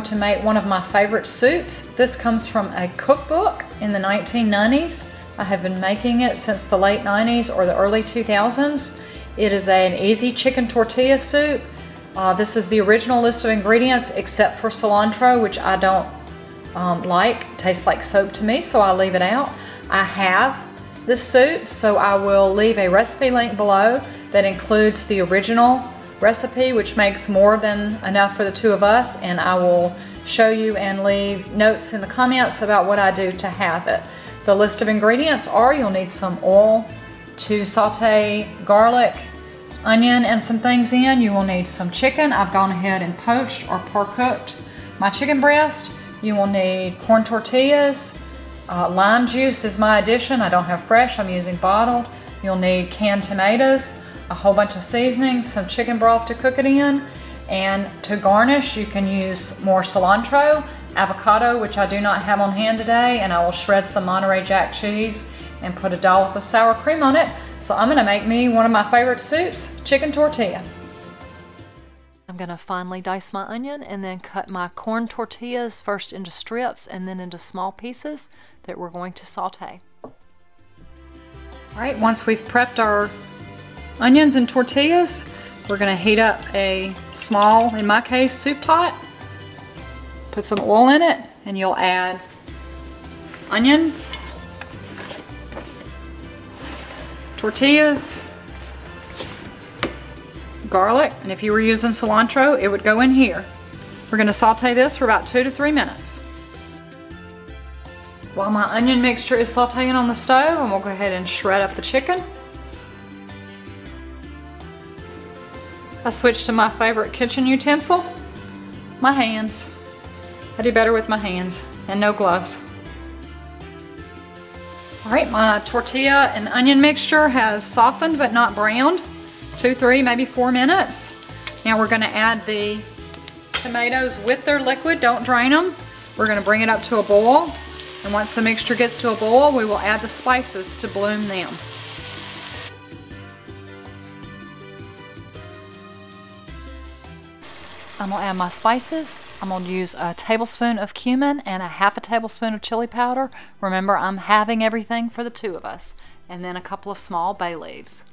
to make one of my favorite soups. This comes from a cookbook in the 1990s. I have been making it since the late 90s or the early 2000s. It is an easy chicken tortilla soup. This is the original list of ingredients except for cilantro, which I don't like. It tastes like soap to me, so I leave it out. I have this soup, so I will leave a recipe link below that includes the original recipe, which makes more than enough for the two of us, and I will show you and leave notes in the comments about what I do to have it. The list of ingredients are: you'll need some oil to saute garlic, onion, and some things in. You will need some chicken. I've gone ahead and poached or par-cooked my chicken breast. You will need corn tortillas. Lime juice is my addition. I don't have fresh, I'm using bottled. You'll need canned tomatoes, a whole bunch of seasonings, some chicken broth to cook it in, and to garnish you can use more cilantro, avocado, which I do not have on hand today, and I will shred some Monterey Jack cheese and put a dollop of sour cream on it. So I'm going to make me one of my favorite soups, chicken tortilla. I'm going to finely dice my onion and then cut my corn tortillas first into strips and then into small pieces that we're going to saute. Alright, once we've prepped our onions and tortillas, we're going to heat up a small, in my case, soup pot. Put some oil in it, and you'll add onion, tortillas, garlic, and if you were using cilantro, it would go in here. We're going to saute this for about 2 to 3 minutes. While my onion mixture is sauteing on the stove, I'm going to go ahead and shred up the chicken. I switched to my favorite kitchen utensil, my hands. I do better with my hands and no gloves. Alright, my tortilla and onion mixture has softened but not browned. 2, 3, maybe 4 minutes. Now we're going to add the tomatoes with their liquid. Don't drain them. We're going to bring it up to a boil. And once the mixture gets to a boil, we will add the spices to bloom them. I'm going to add my spices. I'm going to use a tablespoon of cumin and a half a tablespoon of chili powder. Remember, I'm halving everything for the two of us. And then a couple of small bay leaves.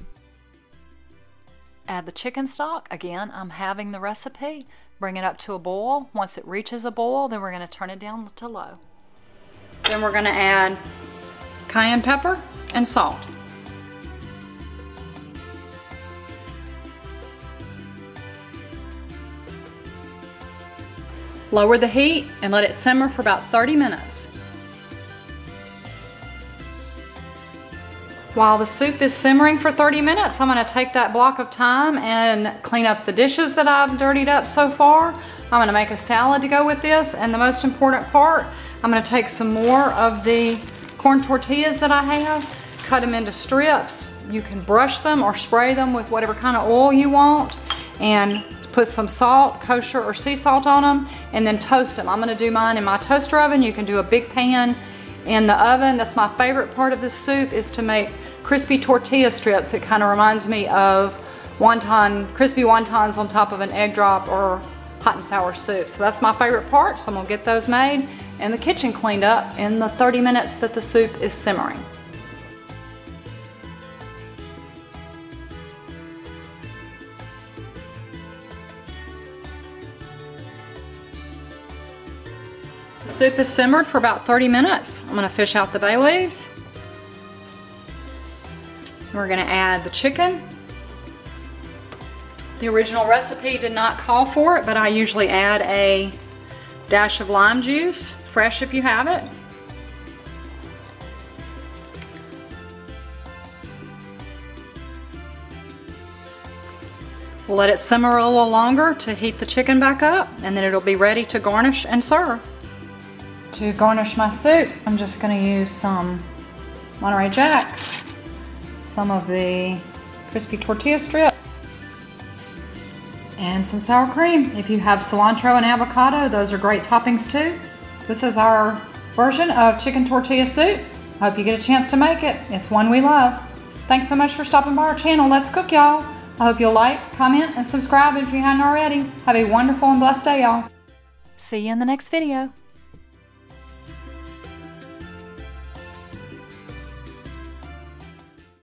Add the chicken stock. Again, I'm halving the recipe. Bring it up to a boil. Once it reaches a boil, then we're going to turn it down to low. Then we're going to add cayenne pepper and salt. Lower the heat and let it simmer for about 30 minutes. While the soup is simmering for 30 minutes, I'm going to take that block of time and clean up the dishes that I've dirtied up so far. I'm going to make a salad to go with this, and the most important part, I'm going to take some more of the corn tortillas that I have, cut them into strips. You can brush them or spray them with whatever kind of oil you want, and put some salt, kosher or sea salt on them, and then toast them. I'm going to do mine in my toaster oven. You can do a big pan in the oven. That's my favorite part of this soup, is to make crispy tortilla strips. It kind of reminds me of crispy wontons on top of an egg drop or hot and sour soup. So that's my favorite part, so I'm going to get those made and the kitchen cleaned up in the 30 minutes that the soup is simmering. The soup is simmered for about 30 minutes. I'm going to fish out the bay leaves. We're going to add the chicken. The original recipe did not call for it, but I usually add a dash of lime juice, fresh if you have it. We'll let it simmer a little longer to heat the chicken back up, and then it'll be ready to garnish and serve. To garnish my soup, I'm just going to use some Monterey Jack, some of the crispy tortilla strips, and some sour cream. If you have cilantro and avocado, those are great toppings too. This is our version of chicken tortilla soup. I hope you get a chance to make it. It's one we love. Thanks so much for stopping by our channel. Let's cook, y'all. I hope you'll like, comment, and subscribe if you hadn't already. Have a wonderful and blessed day, y'all. See you in the next video.